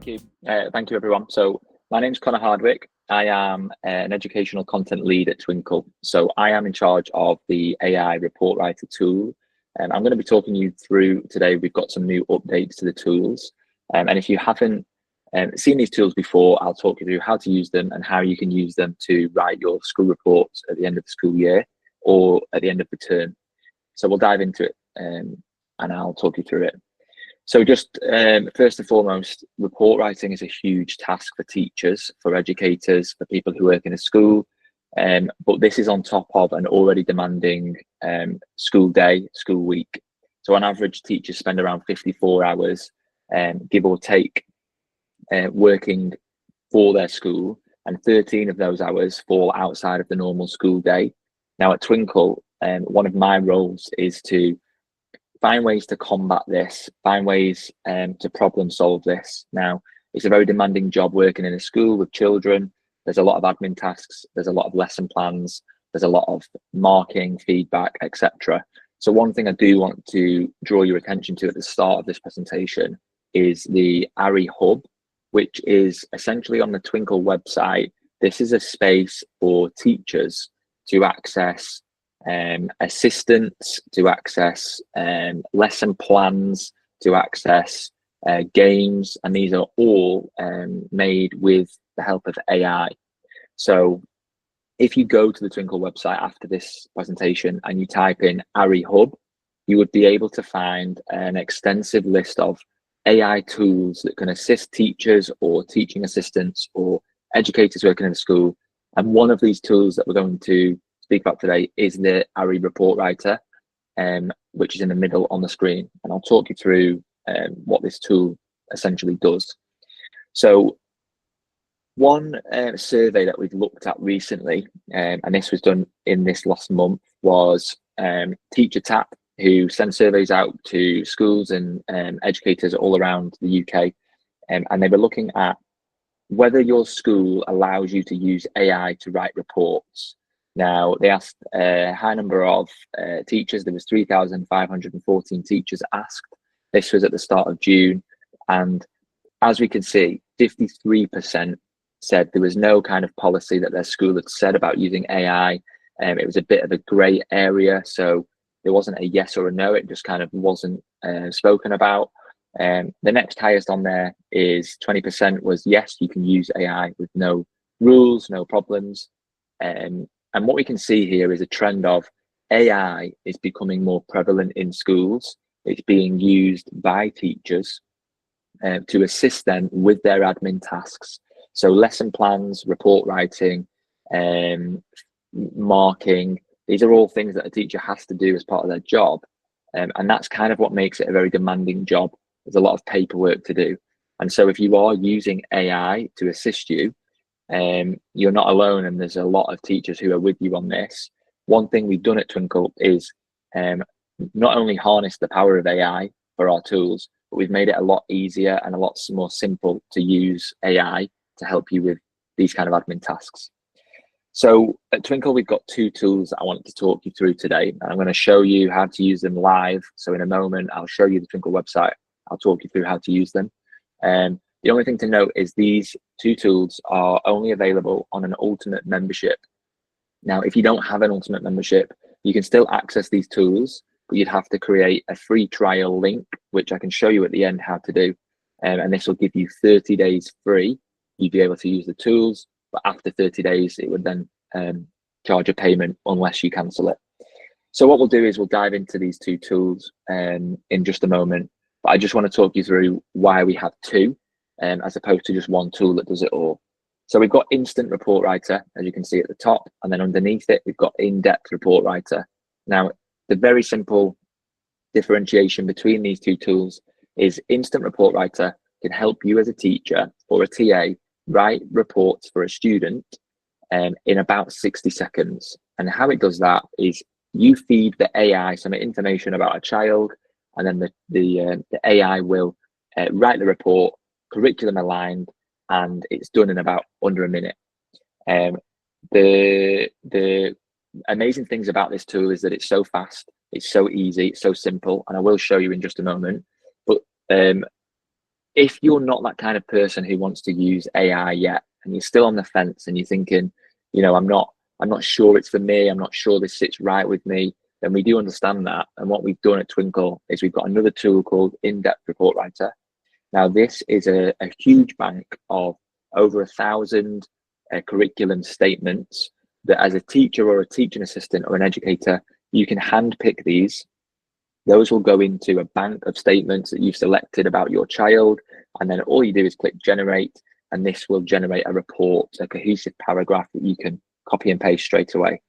you. Thank you, everyone. So my name's Connor Hardwick. I am an educational content lead at Twinkl. So I am in charge of the AI Report Writer tool. And I'm going to be talking you through today. We've got some new updates to the tools. And if you haven't seen these tools before, I'll talk you through how to use them and how you can use them to write your school reports at the end of the school year or at the end of the term. So we'll dive into it and I'll talk you through it. So just first and foremost, report writing is a huge task for teachers, for educators, for people who work in a school. But this is on top of an already demanding school day, school week. So on average, teachers spend around 54 hours, give or take, working for their school, and 13 of those hours fall outside of the normal school day. Now at Twinkl, one of my roles is to find ways to combat this, find ways to problem solve this. Now, it's a very demanding job working in a school with children. There's a lot of admin tasks, there's a lot of lesson plans, there's a lot of marking, feedback, etc. So one thing I do want to draw your attention to at the start of this presentation is the Ari Hub, which is essentially on the Twinkl website. This is a space for teachers to access assistance, to access lesson plans, to access games, and these are all made with the help of AI. So if you go to the Twinkl website after this presentation and you type in Ari Hub, you would be able to find an extensive list of AI tools that can assist teachers or teaching assistants or educators working in the school. And one of these tools that we're going to speak about today is the Ari Report Writer, which is in the middle on the screen. And I'll talk you through what this tool essentially does. So one survey that we've looked at recently, and this was done in this last month, was Teacher Tap, who send surveys out to schools and educators all around the UK. And they were looking at whether your school allows you to use AI to write reports. Now, they asked a high number of teachers. There was 3,514 teachers asked. This was at the start of June. And as we can see, 53% said there was no kind of policy that their school had said about using AI. It was a bit of a grey area. So there wasn't a yes or a no. It just kind of wasn't spoken about. The next highest on there is 20% was yes, you can use AI with no rules, no problems. And what we can see here is a trend of AI is becoming more prevalent in schools. It's being used by teachers to assist them with their admin tasks. So lesson plans, report writing, marking, these are all things that a teacher has to do as part of their job. And that's kind of what makes it a very demanding job. There's a lot of paperwork to do. And so if you are using AI to assist you, you're not alone, and there's a lot of teachers who are with you on this. One thing we've done at Twinkl is not only harness the power of AI for our tools, but we've made it a lot easier and a lot more simple to use AI to help you with these kind of admin tasks. So at Twinkl, we've got two tools that I wanted to talk you through today, and I'm going to show you how to use them live. So in a moment, I'll show you the Twinkl website. I'll talk you through how to use them. The only thing to note is these two tools are only available on an Ultimate membership. Now, if you don't have an Ultimate membership, you can still access these tools, but you'd have to create a free trial link, which I can show you at the end how to do. And this will give you 30 days free. You'd be able to use the tools, but after 30 days, it would then charge a payment unless you cancel it. So what we'll do is we'll dive into these two tools in just a moment. But I just want to talk you through why we have two, as opposed to just one tool that does it all. So we've got Instant Report Writer, as you can see at the top, and then underneath it, we've got In-Depth Report Writer. Now, the very simple differentiation between these two tools is Instant Report Writer can help you as a teacher or a TA write reports for a student in about 60 seconds. And how it does that is you feed the AI some information about a child, and then the AI will write the report, curriculum aligned, and it's done in about under a minute. The amazing things about this tool is that it's so fast, it's so easy, it's so simple, and I will show you in just a moment. But if you're not that kind of person who wants to use AI yet, and you're still on the fence and you're thinking, I'm not sure it's for me, I'm not sure this sits right with me, then we do understand that. And what we've done at Twinkl is we've got another tool called In-Depth Report Writer. Now, this is a huge bank of over 1,000 curriculum statements that, as a teacher or a teaching assistant or an educator, you can handpick these. Those will go into a bank of statements that you've selected about your child, and then all you do is click generate, and this will generate a report, a cohesive paragraph that you can copy and paste straight away.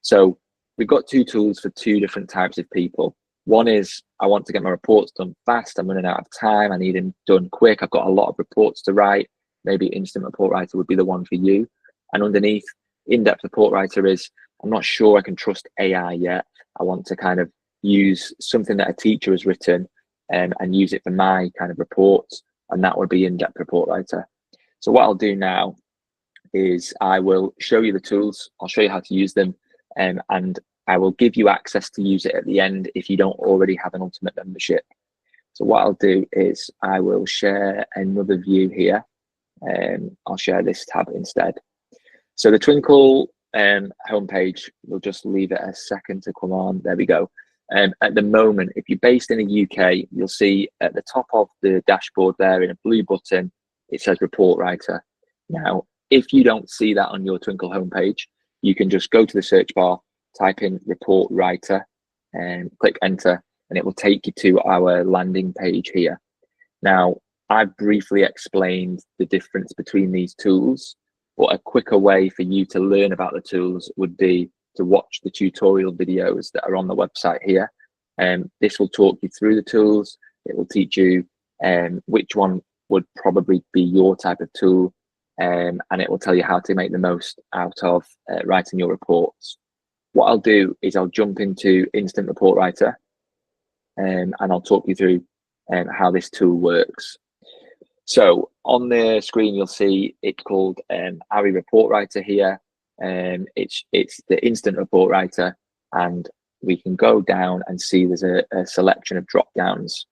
So we've got two tools for two different types of people. One is, I want to get my reports done fast, I'm running out of time, I need them done quick, I've got a lot of reports to write. Maybe Instant Report Writer would be the one for you. And underneath, In-Depth Report Writer is, I'm not sure I can trust AI yet, I want to kind of use something that a teacher has written and use it for my kind of reports, and that would be In-Depth Report Writer. So what I'll do now is I will show you the tools, I'll show you how to use them, and I will give you access to use it at the end if you don't already have an Ultimate membership. So what I'll do is I will share another view here, and I'll share this tab instead. So the Twinkl homepage, we'll just leave it a second to come on. There we go. At the moment, if you're based in the UK, you'll see at the top of the dashboard there in a blue button, it says Report Writer. Now, if you don't see that on your Twinkl homepage, you can just go to the search bar, type in Report Writer, and click enter, and it will take you to our landing page here. Now, I've briefly explained the difference between these tools, but a quicker way for you to learn about the tools would be to watch the tutorial videos that are on the website here. This will talk you through the tools. It will teach you which one would probably be your type of tool, and it will tell you how to make the most out of writing your reports. What I'll do is I'll jump into Instant Report Writer, and I'll talk you through how this tool works. So on the screen, you'll see it's called Ari Report Writer here. It's the Instant Report Writer, and we can go down and see there's a selection of drop downs.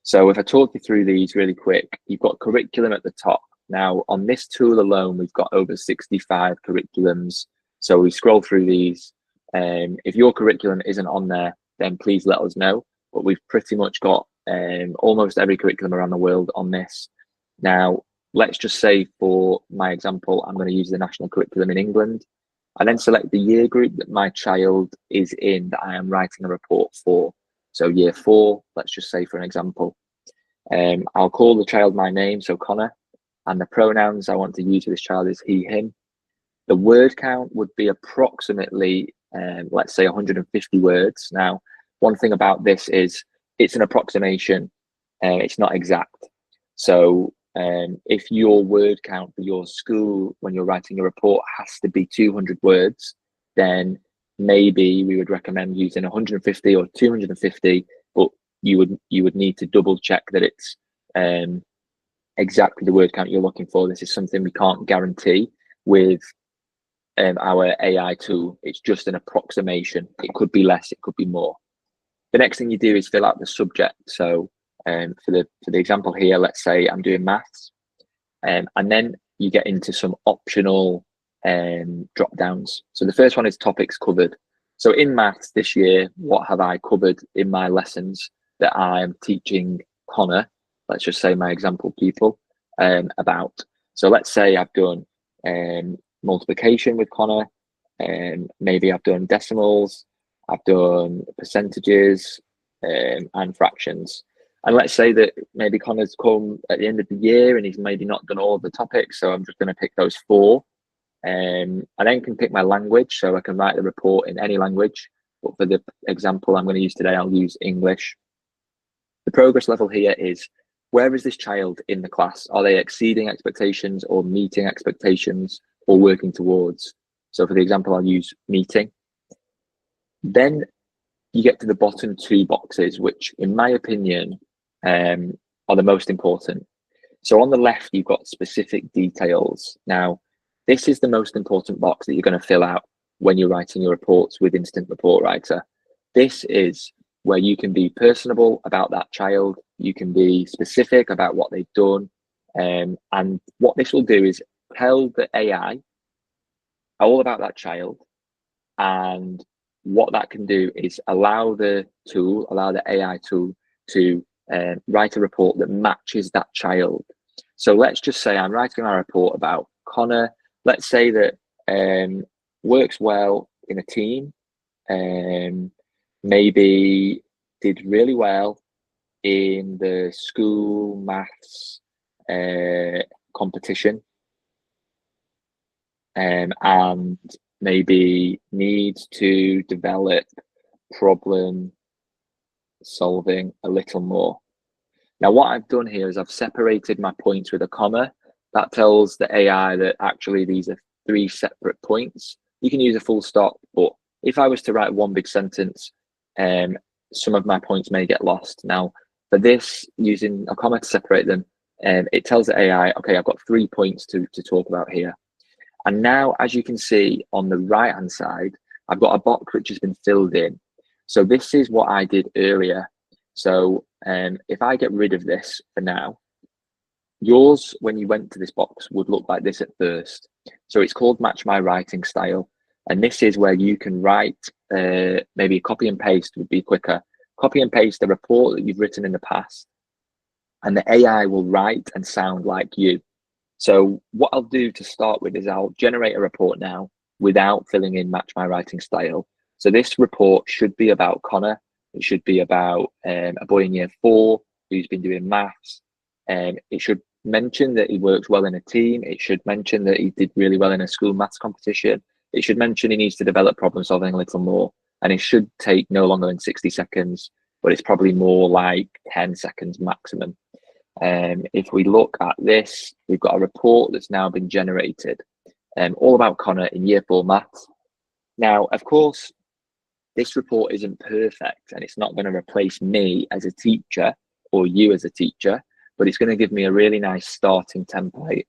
So if I talk you through these really quick, you've got curriculum at the top. Now on this tool alone, we've got over 65 curriculums. So we scroll through these. If your curriculum isn't on there, then please let us know. But we've pretty much got almost every curriculum around the world on this. Now, let's just say for my example, I'm going to use the national curriculum in England. I then select the year group that my child is in that I am writing a report for. So year 4, let's just say for an example. I'll call the child my name, so Connor, and the pronouns I want to use for this child is he, him. The word count would be approximately, let's say 150 words. Now, one thing about this is it's an approximation, it's not exact. So if your word count for your school when you're writing a report has to be 200 words, then maybe we would recommend using 150 or 250, but you would need to double check that it's exactly the word count you're looking for. This is something we can't guarantee with our AI tool. It's just an approximation. It could be less, it could be more. The next thing you do is fill out the subject. So for the example here, let's say I'm doing maths, and then you get into some optional drop downs. So the first one is topics covered. So in maths this year, what have I covered in my lessons that I'm teaching Connor, let's just say my example pupil, about? So let's say I've done multiplication with Connor, and maybe I've done decimals, I've done percentages, and fractions. And let's say that maybe Connor's come at the end of the year and he's maybe not done all of the topics. So I'm just going to pick those 4. I then can pick my language. So I can write the report in any language. But for the example I'm going to use today, I'll use English. The progress level here is, where is this child in the class? Are they exceeding expectations or meeting expectations or working towards? So for the example, I'll use meeting. Then you get to the bottom 2 boxes, which in my opinion are the most important. So on the left, you've got specific details. Now, this is the most important box that you're going to fill out when you're writing your reports with Instant Report Writer. This is where you can be personable about that child, you can be specific about what they've done, and what this will do is tell the AI all about that child, and what that can do is allow the AI tool to write a report that matches that child. So let's just say I'm writing a report about Connor. Let's say that works well in a team, maybe did really well in the school maths competition, and maybe needs to develop problem solving a little more. Now, what I've done here is I've separated my points with a comma. That tells the AI that actually these are 3 separate points. You can use a full stop, but if I was to write one big sentence, some of my points may get lost. Now, for this, using a comma to separate them, it tells the AI, okay, I've got 3 points to talk about here. And now, as you can see on the right-hand side, I've got a box which has been filled in. So this is what I did earlier. So if I get rid of this for now, yours, when you went to this box, would look like this at first. So it's called Match My Writing Style. And this is where you can write, maybe copy and paste would be quicker. Copy and paste the report that you've written in the past, and the AI will write and sound like you. So what I'll do to start with is I'll generate a report now without filling in Match My Writing Style. So this report should be about Connor. It should be about a boy in year 4 who's been doing maths. It should mention that he works well in a team. It should mention that he did really well in a school maths competition. It should mention he needs to develop problem solving a little more. And it should take no longer than 60 seconds, but it's probably more like 10 seconds maximum. If we look at this, we've got a report that's now been generated, all about Connor in year 4 maths. Now, of course, this report isn't perfect, and it's not going to replace me as a teacher or you as a teacher, but it's going to give me a really nice starting template.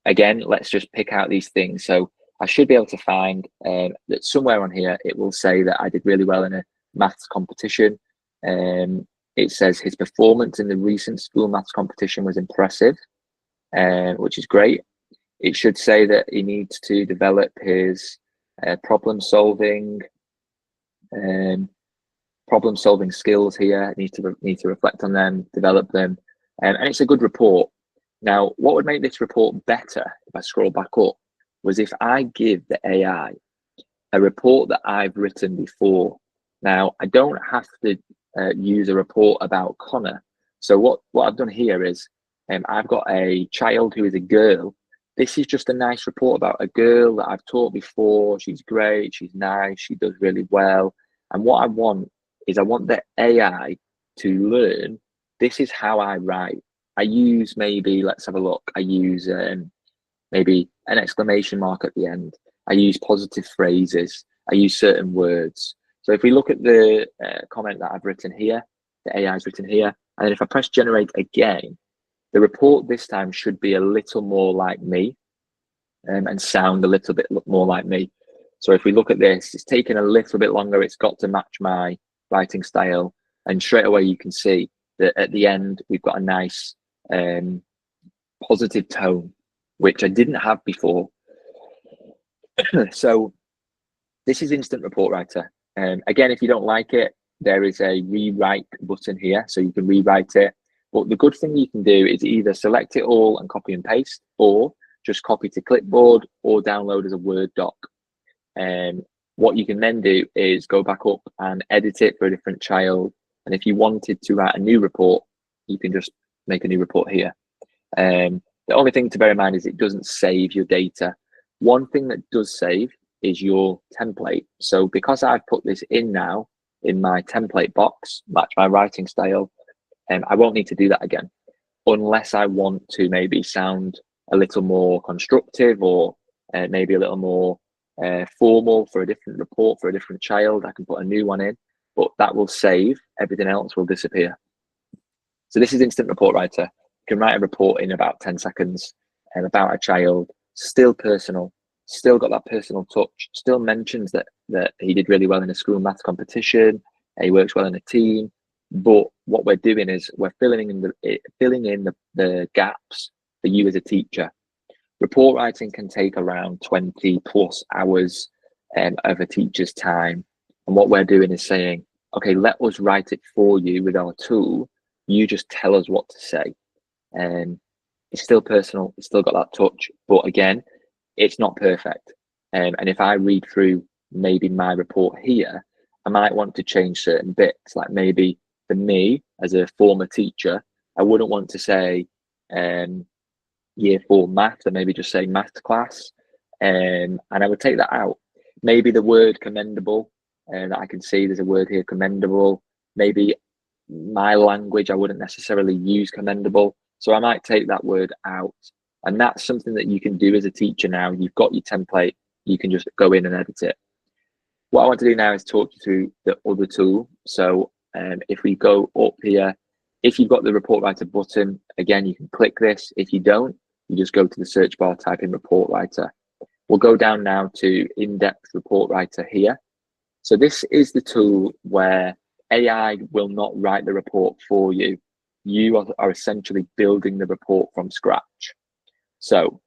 Again, let's just pick out these things. So I should be able to find that somewhere on here, it will say that I did really well in a maths competition. It says his performance in the recent school maths competition was impressive, which is great. It should say that he needs to develop his problem solving skills here. Need to reflect on them, develop them, and it's a good report. Now, what would make this report better, if I scroll back up, was if I give the AI a report that I've written before. Now, I don't have to use a report about Connor. So what I've done here is I've got a child who is a girl. This is just a nice report about a girl that I've taught before. She's great, she's nice, she does really well. And what I want is I want the AI to learn, this is how I write. I use maybe, let's have a look, I use maybe an exclamation mark at the end. I use positive phrases. I use certain words. So if we look at the comment that I've written here, the AI has written here, and then if I press generate again, the report this time should be a little more like me and sound a little bit more like me. So if we look at this, it's taken a little bit longer. It's got to match my writing style. And straight away, you can see that at the end, we've got a nice positive tone, which I didn't have before. So this is Instant Report Writer. Again, if you don't like it, there is a rewrite button here, so you can rewrite it. But the good thing you can do is either select it all and copy and paste, or just copy to clipboard, or download as a Word doc. What you can then do is go back up and edit it for a different child. And if you wanted to write a new report, you can just make a new report here. The only thing to bear in mind is it doesn't save your data. One thing that does save is your template. So because I've put this in now in my template box, match my writing style, I won't need to do that again, unless I want to maybe sound a little more constructive, or maybe a little more formal for a different report for a different child. I can put a new one in, but that will save. Everything else will disappear. So this is Instant Report Writer. You can write a report in about 10 seconds about a child, still personal, still got that personal touch, still mentions that he did really well in a school maths competition, He works well in a team. But what we're doing is we're filling in the gaps for you as a teacher. Report writing can take around 20 plus hours of a teacher's time. And what we're doing is saying, okay, let us write it for you with our tool. You just tell us what to say. It's still personal, it's still got that touch, but again, it's not perfect. And if I read through maybe my report here, I might want to change certain bits. Like maybe for me as a former teacher, I wouldn't want to say year 4 math, or maybe just say math class, and I would take that out. Maybe the word commendable, and I can see there's a word here, commendable. Maybe my language, I wouldn't necessarily use commendable, so I might take that word out. And that's something that you can do as a teacher now. You've got your template, you can just go in and edit it. What I want to do now is talk you through the other tool. So if we go up here, if you've got the report writer button, again, you can click this. If you don't, you just go to the search bar, type in report writer. We'll go down now to in-depth report writer here. So this is the tool where AI will not write the report for you. You are essentially building the report from scratch. So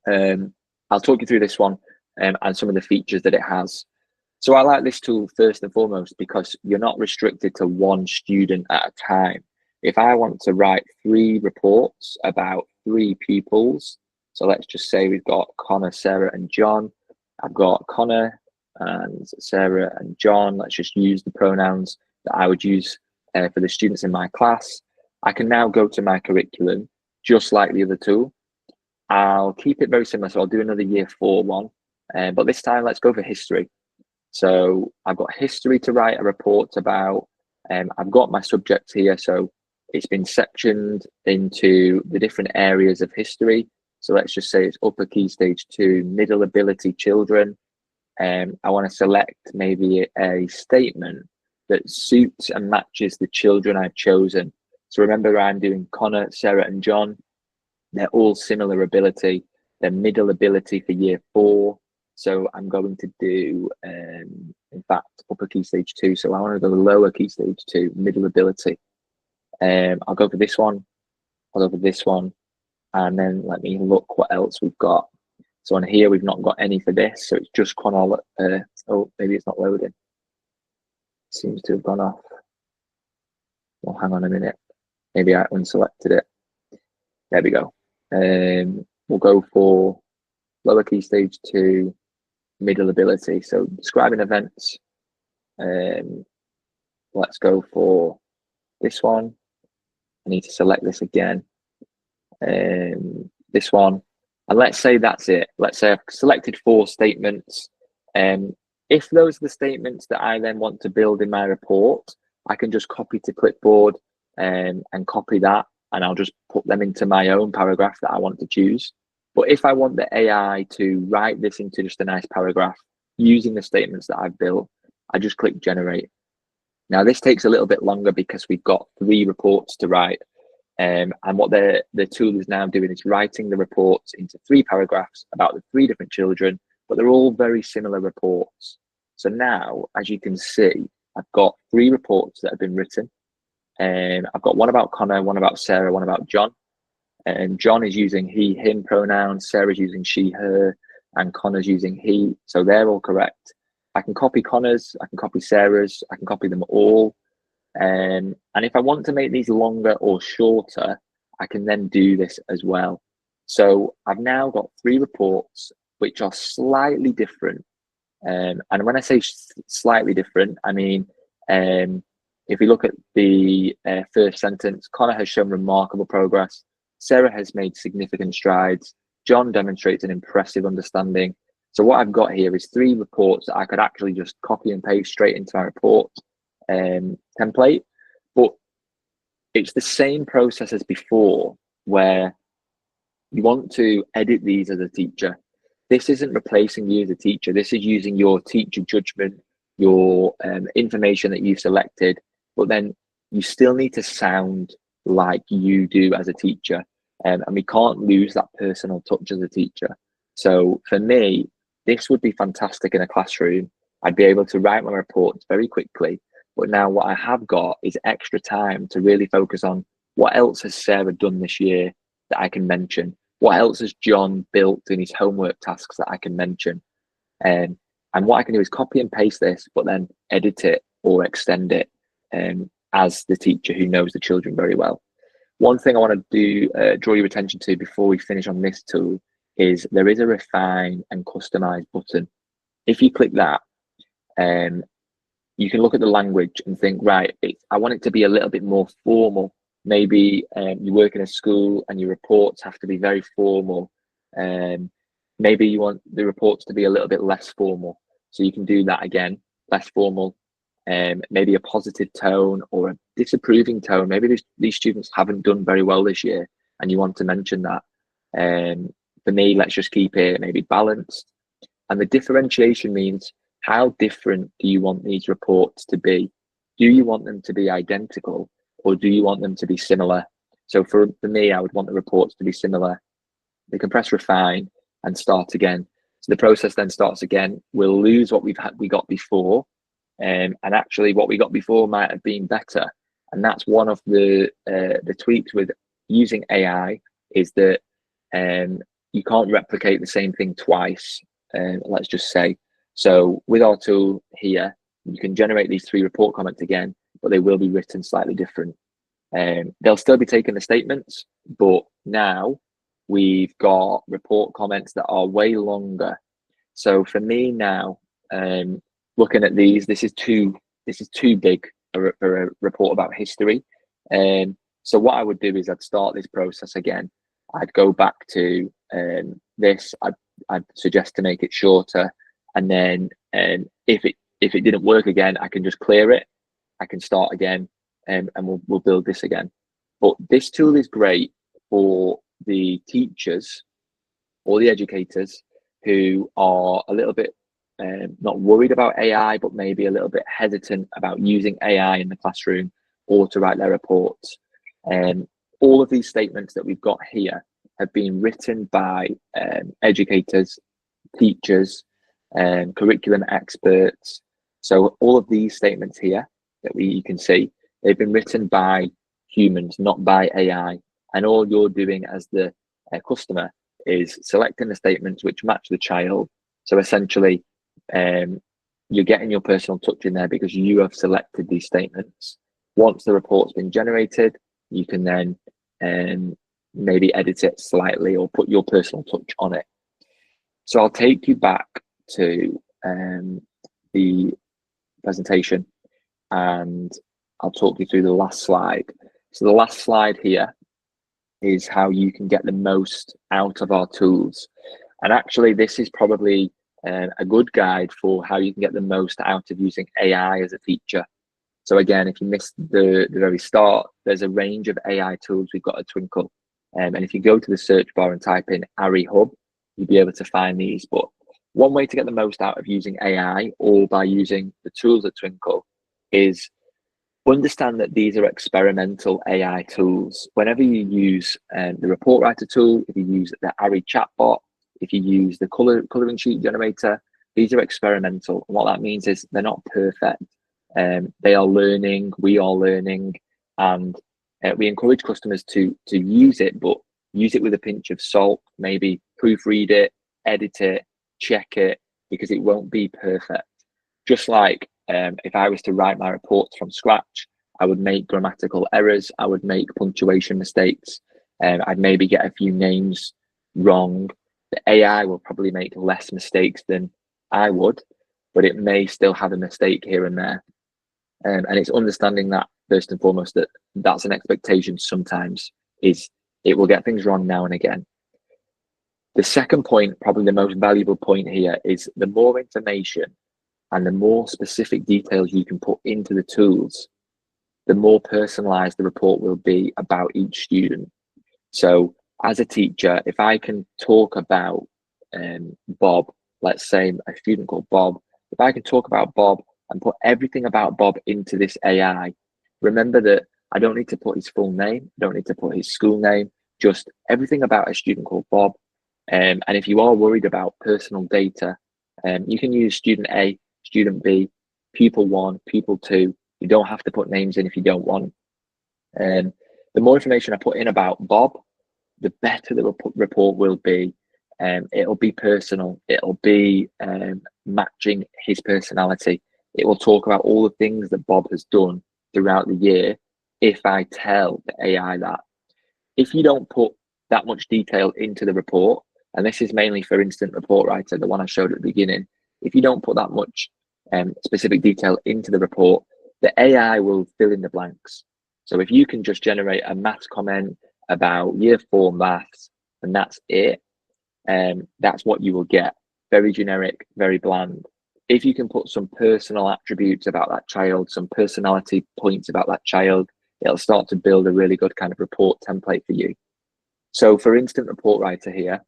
I'll talk you through this one and some of the features that it has. So I like this tool first and foremost because you're not restricted to one student at a time. If I want to write 3 reports about 3 pupils, so let's just say we've got Connor, Sarah, and John. I've got Connor and Sarah and John. Let's just use the pronouns that I would use for the students in my class. I can now go to my curriculum, just like the other tool. I'll keep it very similar, so I'll do another year 4 one, but this time let's go for history. So I've got history to write a report about. I've got my subjects here, so it's been sectioned into the different areas of history. So let's just say it's upper key stage 2, middle ability children. I want to select maybe a statement that suits and matches the children I've chosen. So remember, I'm doing Connor, Sarah, and John. They're all similar ability. They're middle ability for year 4. So I'm going to do, in fact, upper key stage 2. So I want to go lower key stage 2, middle ability. I'll go for this one. I'll go for this one. And then let me look what else we've got. So on here, we've not got any for this. So it's just oh, maybe it's not loading. Seems to have gone off. Well, hang on a minute. Maybe I unselected it. There we go. We'll go for lower key stage 2, middle ability. So describing events. Let's go for this one. I need to select this again. This one. And let's say that's it. Let's say I've selected 4 statements. If those are the statements that I then want to build in my report, I can just copy to clipboard and copy that, and I'll just put them into my own paragraph that I want to choose. But if I want the AI to write this into just a nice paragraph using the statements that I've built, I just click generate. Now this takes a little bit longer because we've got 3 reports to write. And what the tool is now doing is writing the reports into 3 paragraphs about the 3 different children, but they're all very similar reports. So now, as you can see, I've got 3 reports that have been written. I've got one about Connor, one about Sarah, one about John. And John is using he, him pronouns, Sarah's using she, her, and Connor's using he. So they're all correct. I can copy Connor's, I can copy Sarah's, I can copy them all. And if I want to make these longer or shorter, I can then do this as well. So I've now got 3 reports which are slightly different. And when I say slightly different, I mean, if we look at the first sentence, Connor has shown remarkable progress. Sarah has made significant strides. John demonstrates an impressive understanding. So what I've got here is 3 reports that I could actually just copy and paste straight into my report template, but it's the same process as before where you want to edit these as a teacher. This isn't replacing you as a teacher. This is using your teacher judgment, your information that you've selected, but then you still need to sound like you do as a teacher, and we can't lose that personal touch as a teacher. So for me, this would be fantastic in a classroom. I'd be able to write my reports very quickly. But now what I have got is extra time to really focus on what else has Sarah done this year that I can mention? What else has John built in his homework tasks that I can mention? And what I can do is copy and paste this, but then edit it or extend it as the teacher who knows the children very well. One thing I want to do, draw your attention to before we finish on this tool, is there is a refine and customize button. If you click that, you can look at the language and think, right, I want it to be a little bit more formal. Maybe you work in a school and your reports have to be very formal. Maybe you want the reports to be a little bit less formal. So you can do that again, less formal, maybe a positive tone or a disapproving tone. Maybe these students haven't done very well this year and you want to mention that. For me, let's just keep it maybe balanced. And the differentiation means, how different do you want these reports to be? Do you want them to be identical or do you want them to be similar? So for me, I would want the reports to be similar. We can press refine and start again. So the process then starts again. We'll lose what we got before. And actually what we got before might have been better. And that's one of the tweaks with using AI, is that you can't replicate the same thing twice, let's just say. So with our tool here, you can generate these 3 report comments again, but they will be written slightly different. They'll still be taking the statements, but now we've got report comments that are way longer. So for me now, looking at these, this is too big for a report about history. So what I would do is I'd start this process again. I'd go back to this. I'd suggest to make it shorter. And then if it didn't work again, I can just clear it. I can start again, and we'll build this again. But this tool is great for the teachers or the educators who are a little bit not worried about AI, but maybe a little bit hesitant about using AI in the classroom or to write their reports. All of these statements that we've got here have been written by educators, teachers, curriculum experts. So all of these statements here that you can see, they've been written by humans, not by AI. And all you're doing as the customer is selecting the statements which match the child. So essentially, you're getting your personal touch in there because you have selected these statements. Once the report's been generated, you can then maybe edit it slightly or put your personal touch on it. So I'll take you back to the presentation and I'll talk you through the last slide. So the last slide here is how you can get the most out of our tools. And actually this is probably a good guide for how you can get the most out of using AI as a teacher. So again, if you missed the very start, there's a range of AI tools we've got at Twinkl. And if you go to the search bar and type in Ari Hub, you'll be able to find these. But one way to get the most out of using AI or by using the tools at Twinkl is understand that these are experimental AI tools. Whenever you use the report writer tool, if you use the Ari chatbot, if you use the coloring sheet generator, these are experimental. And what that means is they're not perfect. They are learning, we are learning, and we encourage customers to use it, but use it with a pinch of salt. Maybe proofread it, edit it, check it, because it won't be perfect. Just like if I was to write my reports from scratch, I would make grammatical errors, I would make punctuation mistakes, I'd maybe get a few names wrong. The AI will probably make less mistakes than I would, but it may still have a mistake here and there. And it's understanding that first and foremost, that that's an expectation sometimes, is it will get things wrong now and again. The second point, probably the most valuable point here, is the more information and the more specific details you can put into the tools, the more personalized the report will be about each student. So as a teacher, if I can talk about Bob, let's say a student called Bob, if I can talk about Bob and put everything about Bob into this AI, remember that I don't need to put his full name, I don't need to put his school name, just everything about a student called Bob. And if you are worried about personal data, you can use student A, student B, pupil 1, pupil 2, You don't have to put names in if you don't want. The more information I put in about Bob, the better the report will be. It'll be personal. It'll be matching his personality. It will talk about all the things that Bob has done throughout the year if I tell the AI that. If you don't put that much detail into the report, and this is mainly for Instant Report Writer, the one I showed at the beginning, if you don't put that much specific detail into the report, the AI will fill in the blanks. So if you can just generate a maths comment about year 4 maths, and that's it, that's what you will get. Very generic, very bland. If you can put some personal attributes about that child, some personality points about that child, it'll start to build a really good kind of report template for you. So for Instant Report Writer here,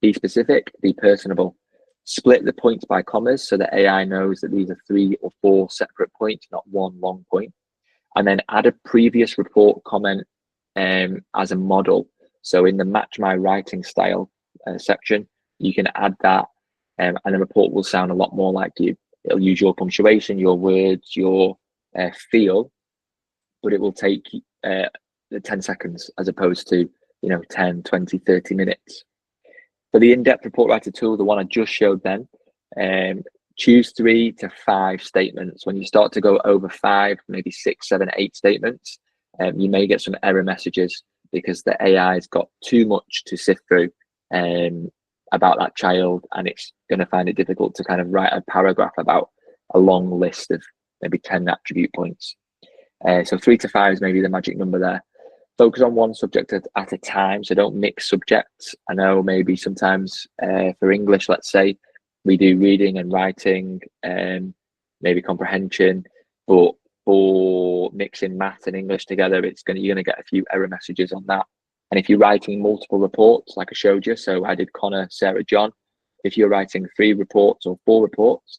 be specific, be personable. Split the points by commas so that AI knows that these are 3 or 4 separate points, not one long point. And then add a previous report comment as a model. So in the match my writing style section, you can add that and the report will sound a lot more like you. It'll use your punctuation, your words, your feel, but it will take 10 seconds as opposed to 10, 20, 30 minutes. For the in-depth report writer tool, the one I just showed then, choose 3 to 5 statements. When you start to go over 5, maybe 6, 7, 8 statements, you may get some error messages because the AI's got too much to sift through about that child, and it's going to find it difficult to kind of write a paragraph about a long list of maybe 10 attribute points. So 3 to 5 is maybe the magic number there. Focus on one subject at a time, so don't mix subjects. I know maybe sometimes for English, let's say, we do reading and writing, maybe comprehension, but for mixing math and English together, you're gonna get a few error messages on that. And if you're writing multiple reports, like I showed you, so I did Connor, Sarah, John, if you're writing 3 reports or 4 reports,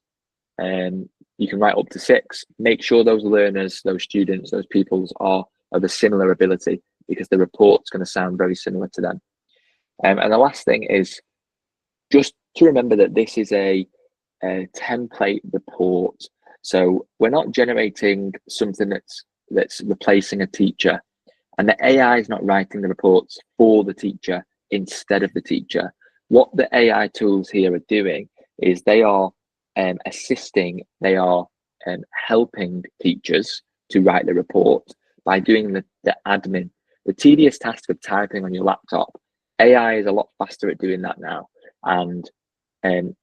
you can write up to 6. Make sure those learners, those students, those pupils are of a similar ability, because the report's going to sound very similar to them. And the last thing is just to remember that this is a template report. So we're not generating something that's replacing a teacher, and the AI is not writing the reports for the teacher instead of the teacher. What the AI tools here are doing is they are assisting, they are helping teachers to write the report by doing the admin. The tedious task of typing on your laptop, AI is a lot faster at doing that now. And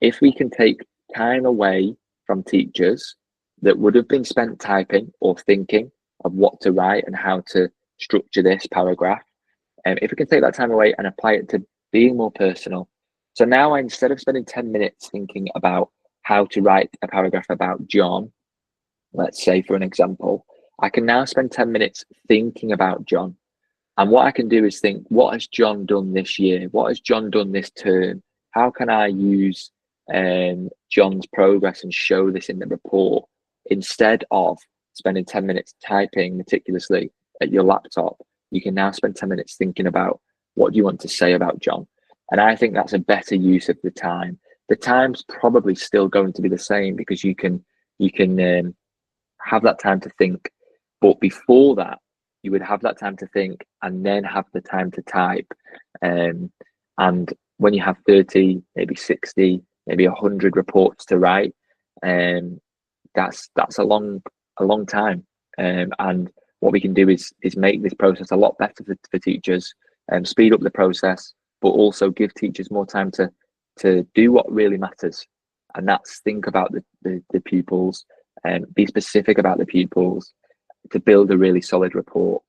if we can take time away from teachers that would have been spent typing or thinking of what to write and how to structure this paragraph, if we can take that time away and apply it to being more personal. So now, instead of spending 10 minutes thinking about how to write a paragraph about John, let's say for an example, I can now spend 10 minutes thinking about John. And what I can do is think, what has John done this year? What has John done this term? How can I use John's progress and show this in the report, instead of spending 10 minutes typing meticulously at your laptop? You can now spend 10 minutes thinking about what do you want to say about John. And I think that's a better use of the time. The time's probably still going to be the same, because you can have that time to think. But before that, you would have that time to think and then have the time to type. And when you have 30, maybe 60, maybe 100 reports to write, that's a long time. And what we can do is make this process a lot better for teachers, and speed up the process, but also give teachers more time to do what really matters. And that's think about the pupils, and be specific about the pupils, to build a really solid report.